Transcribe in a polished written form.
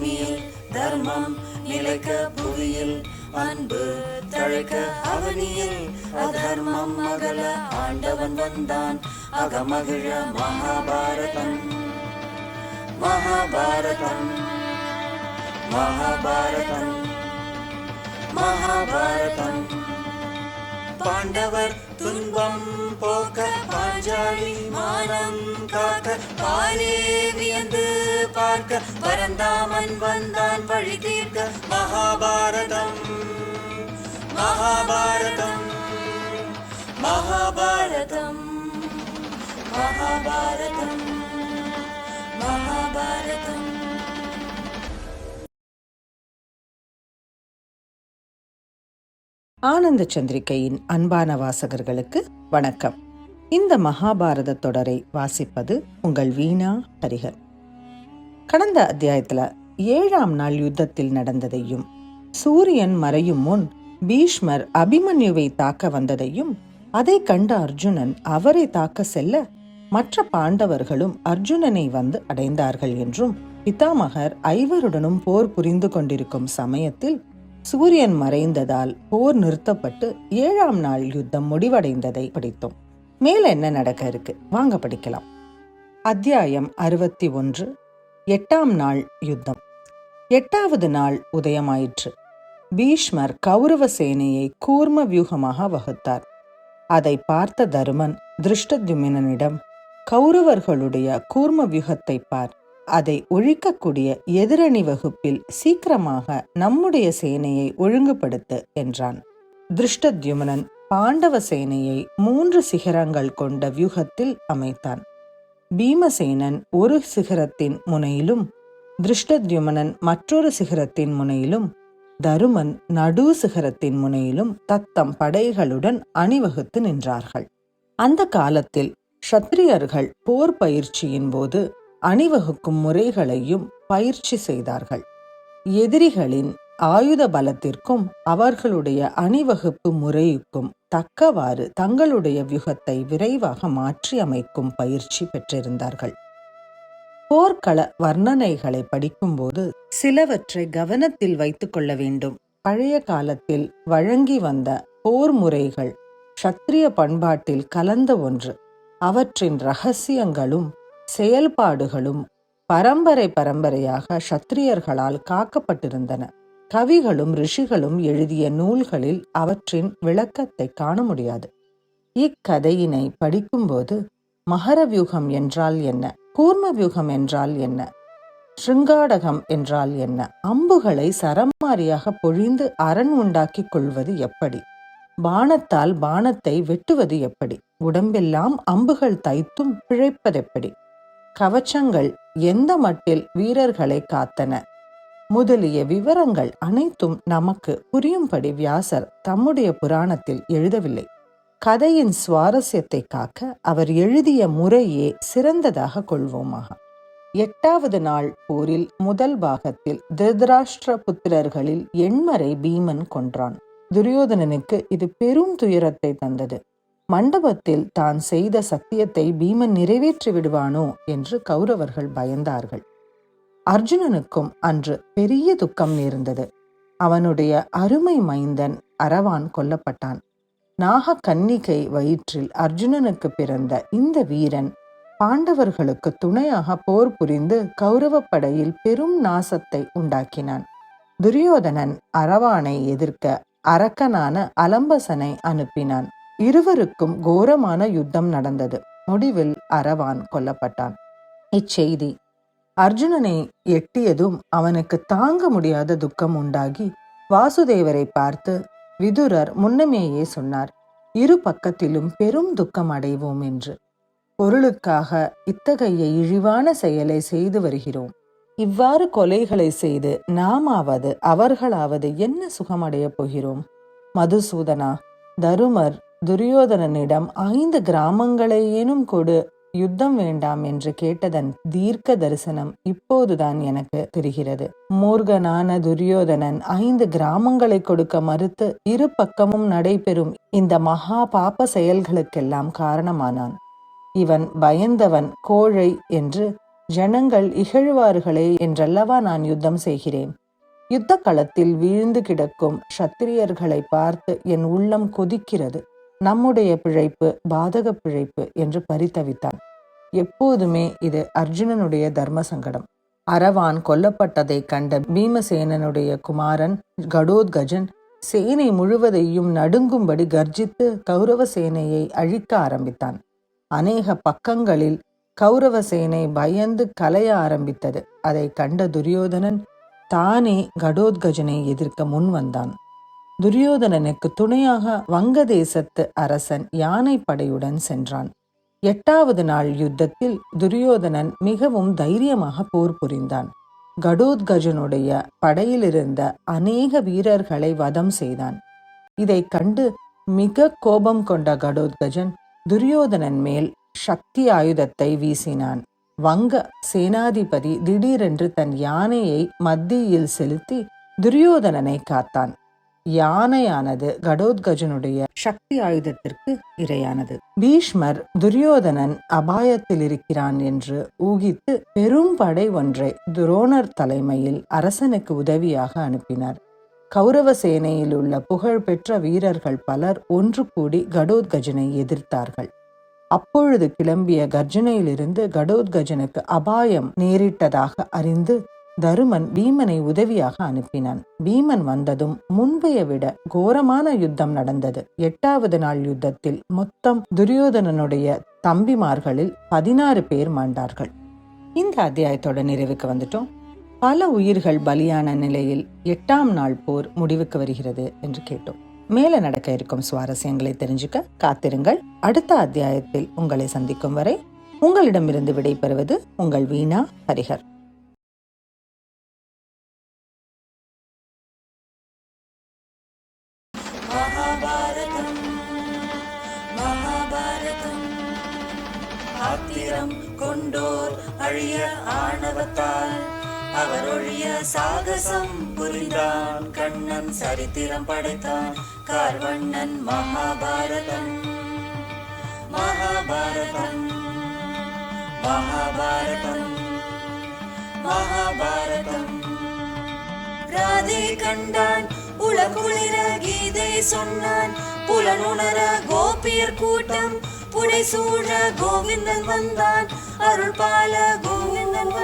பூமியில் தர்மம் நிலைக்க புவியில் அன்பு தழைக்க அவனியில் அதர்மம் அகல ஆண்டவன் வந்தான் அகமகிழ மகாபாரதம் மகாபாரதம் மகாபாரதம் மகாபாரதம். பாண்டவர் துன்பம் போக்க பாஞ்சாலி மானம் காக்க பாரே வியந்து பார்க்க பரந்தாமன் வந்தான் வழி தீர்க்க மகாபாரதம் மகாபாரதம் மகாபாரதம் மகாபாரதம் மகாபாரதம். ஆனந்த சந்திரிகையின் அன்பான வாசகர்களுக்கு வணக்கம். இந்த மகாபாரத தொடரை வாசிப்பது உங்கள் வீணா ஹரிஹர். கடந்த அத்தியாயத்துல 7ஆம் நாள் யுத்தத்தில் நடந்ததையும், சூரியன் மறையும் முன் பீஷ்மர் அபிமன்யுவை தாக்க வந்ததையும், அதை கண்ட அர்ஜுனன் அவரை தாக்க செல்ல மற்ற பாண்டவர்களும் அர்ஜுனனை வந்து அடைந்தார்கள் என்றும், பிதாமகர் ஐவருடனும் போர் புரிந்து கொண்டிருக்கும் சமயத்தில் சூரியன் மறைந்ததால் போர் நிறுத்தப்பட்டு 7ஆம் நாள் யுத்தம் முடிவடைந்ததை படித்தோம். மேல என்ன நடக்க இருக்கு வாங்க படிக்கலாம். அத்தியாயம் 61. 8ஆம் நாள் யுத்தம். 8வது நாள் உதயமாயிற்று. பீஷ்மர் கௌரவ சேனையை கூர்ம வியூகமாக வகுத்தார். அதை பார்த்த தருமன் திருஷ்டத்யும்னனிடம், கௌரவர்களுடைய கூர்ம வியூகத்தை பார், அதை ஒழிக்கக்கூடிய எதிரணி வகுப்பில் சீக்கிரமாக நம்முடைய சேனையை ஒழுங்குபடுத்து என்றான். திருஷ்டத்யும்னன் பாண்டவ சேனையை 3 சிகரங்கள் கொண்ட வியூகத்தில் அமைத்தான். பீமசேனன் ஒரு சிகரத்தின் முனையிலும், திருஷ்டத்யும்னன் மற்றொரு சிகரத்தின் முனையிலும், தருமன் நடு சிகரத்தின் முனையிலும் தத்தம் படைகளுடன் அணிவகுத்து நின்றார்கள். அந்த காலத்தில் க்ஷத்திரியர்கள் போர் பயிற்சியின் போது அணிவகுக்கும் முறைகளையும் பயிற்சி செய்தார்கள். எதிரிகளின் ஆயுத பலத்திற்கும் அவர்களுடைய அணிவகுப்பு முறைக்கும் தக்கவாறு தங்களுடைய வியூகத்தை விரைவாக மாற்றி அமைக்கும் பயிற்சி பெற்றிருந்தார்கள். போர்க்கள வர்ணனைகளை படிக்கும்போது சிலவற்றை கவனத்தில் வைத்துக் கொள்ள வேண்டும். பழைய காலத்தில் வழங்கி வந்த போர் முறைகள் க்ஷத்திரிய பண்பாட்டில் கலந்த ஒன்று. அவற்றின் இரகசியங்களும் செயல்பாடுகளும் பரம்பரையாக க்ஷத்திரியர்களால் காக்கப்பட்டிருந்தன. கவிகளும் ரிஷிகளும் எழுதிய நூல்களில் அவற்றின் விளக்கத்தை காண முடியாது. இக்கதையினை படிக்கும்போது மகரவியூகம் என்றால் என்ன, கூர்ம வியூகம் என்றால் என்ன, ஸ்ருங்காடகம் என்றால் என்ன, அம்புகளை சரமாரியாக பொழிந்து அரண் உண்டாக்கி கொள்வது எப்படி, பாணத்தால் பாணத்தை வெட்டுவது எப்படி, உடம்பெல்லாம் அம்புகள் தைத்தும் பிழைப்பதெப்படி, கவச்சங்கள் எந்த மட்டில் வீரர்களை காத்தன முதலிய விவரங்கள் அனைத்தும் நமக்கு புரியும்படி வியாசர் தம்முடைய புராணத்தில் எழுதவில்லை. கதையின் சுவாரஸ்யத்தை காக்க அவர் எழுதிய முறையே சிறந்ததாக கொள்வோமாக. 8வது நாள் போரில் முதல் பாகத்தில் திருதராஷ்டிர புத்திரர்களில் எண்மரை பீமன் கொன்றான். துரியோதனனுக்கு இது பெரும் துயரத்தை தந்தது. மண்டபத்தில் தான் செய்த சத்தியத்தை பீமன் நிறைவேற்றி விடுவானோ என்று கௌரவர்கள் பயந்தார்கள். அர்ஜுனனுக்கும் அன்று பெரிய துக்கம் நேர்ந்தது. அவனுடைய அருமை மைந்தன் அரவான் கொல்லப்பட்டான். நாக கன்னிகை வயிற்றில் அர்ஜுனனுக்கு பிறந்த இந்த வீரன் பாண்டவர்களுக்கு துணையாக போர் புரிந்து கௌரவ படையில் பெரும் நாசத்தை உண்டாக்கினான். துரியோதனன் அரவானை எதிர்க்க அரக்கனான அலம்பசனை அனுப்பினான். இருவருக்கும் கோரமான யுத்தம் நடந்தது. முடிவில் அரவான் கொல்லப்பட்டான். இச்செய்தி அர்ஜுனனை எட்டியதும் அவனுக்கு தாங்க முடியாத துக்கம் உண்டாகி வாசுதேவரை பார்த்து விதுரர் முன்னமேயே சொன்னார், இரு பக்கத்திலும் பெரும் துக்கம் அடைவோம் என்று. பொருளுக்காக இத்தகைய இழிவான செயலை செய்து வருகிறோம். இவ்வாறு கொலைகளை செய்து நாமாவது அவர்களாவது என்ன சுகமடைய போகிறோம்? மதுசூதனா, தருமர் துரியோதனனிடம் 5 கிராமங்களையேனும் கொடு, யுத்தம் வேண்டாம் என்று கேட்டதன் தீர்க்க தரிசனம் இப்போதுதான் எனக்கு தெரிகிறது. மூர்கனான துரியோதனன் 5 கிராமங்களை கொடுக்க மறுத்து இரு பக்கமும் நடைபெறும் இந்த மகா பாப செயல்களுக்கெல்லாம் காரணமானான். இவன் பயந்தவன் கோழை என்று ஜனங்கள் இகழ்வார்களே என்றல்லவா நான் யுத்தம் செய்கிறேன். யுத்த களத்தில் வீழ்ந்து கிடக்கும் சத்திரியர்களை பார்த்து என் உள்ளம் கொதிக்கிறது. நம்முடைய பிழைப்பு பாதக பிழைப்பு என்று பரிதவித்தான். எப்போதுமே இது அர்ஜுனனுடைய தர்ம சங்கடம். அரவான் கொல்லப்பட்டதை கண்ட பீமசேனனுடைய குமாரன் கடோத்கஜன் சேனை முழுவதையும் நடுங்கும்படி கர்ஜித்து கௌரவ சேனையை அழிக்க ஆரம்பித்தான். அநேக பக்கங்களில் கௌரவ சேனை பயந்து கலைய ஆரம்பித்தது. அதை கண்ட துரியோதனன் தானே கடோத்கஜனை எதிர்க்க முன் வந்தான். துரியோதனனுக்கு துணையாக வங்கதேசத்து அரசன் யானை படையுடன் சென்றான். 8வது நாள் யுத்தத்தில் துரியோதனன் மிகவும் தைரியமாக போர் புரிந்தான். கடோத்கஜனுடைய படையிலிருந்த அநேக வீரர்களை வதம் செய்தான். இதை கண்டு மிக கோபம் கொண்ட கடோத்கஜன் துரியோதனன் மேல் சக்தி ஆயுதத்தை வீசினான். வங்க சேனாதிபதி திடீரென்று தன் யானையை மத்தியில் செலுத்தி துரியோதனனை காத்தான். யானையானது கடோத்கஜனுடைய சக்தி ஆயுதத்திற்கு இரையானது. பீஷ்மர் துரியோதனன் அபாயத்தில் இருக்கிறான் என்று ஊகித்து பெரும் படை ஒன்றை துரோணர் தலைமையில் அரசனுக்கு உதவியாக அனுப்பினார். கௌரவ சேனையில் உள்ள புகழ்பெற்ற வீரர்கள் பலர் ஒன்று கூடி கடோத்கஜனை எதிர்த்தார்கள். அப்பொழுது கிளம்பிய கர்ஜனையிலிருந்து கடோத்கஜனுக்கு அபாயம் நேரிட்டதாக அறிந்து தருமன் பீமனை உதவியாக அனுப்பினான். பீமன் வந்ததும் முன்பைய விட கோரமான யுத்தம் நடந்தது. 8வது நாள் யுத்தத்தில் மொத்தம் துரியோதனனுடைய தம்பிமார்களில் 16 பேர் மாண்டார்கள். இந்த அத்தியாயத்தோட நிறைவுக்கு வந்துட்டோம். பல உயிர்கள் பலியான நிலையில் 8ஆம் நாள் போர் முடிவுக்கு வருகிறது என்று கேட்டோம். மேல நடக்க இருக்கும் சுவாரஸ்யங்களை தெரிஞ்சுக்க காத்திருங்கள். அடுத்த அத்தியாயத்தில் உங்களை சந்திக்கும் வரை உங்களிடமிருந்து விடைபெறுவது உங்கள் வீணா ஹரிஹர். மகாபாரதம் மகாபாரதம் ஆத்திரம் கொண்டோர் அழிய ஆணவத்தால் அவர் ஒழிய சாகசம் புரிந்தான். கண்ணன் சரித்திரம் படைத்தான் கார்வண்ணன். மகாபாரதம் மகாபாரதம் மகாபாரதம் மகாபாரதம். ராதே கண்டான் உலகுளிர கீதை சொன்னான். புலனுணர கோபியர் கூட்டம் புடை சூழ கோவிந்தன் வந்தான். அருள் பால கோவிந்தன்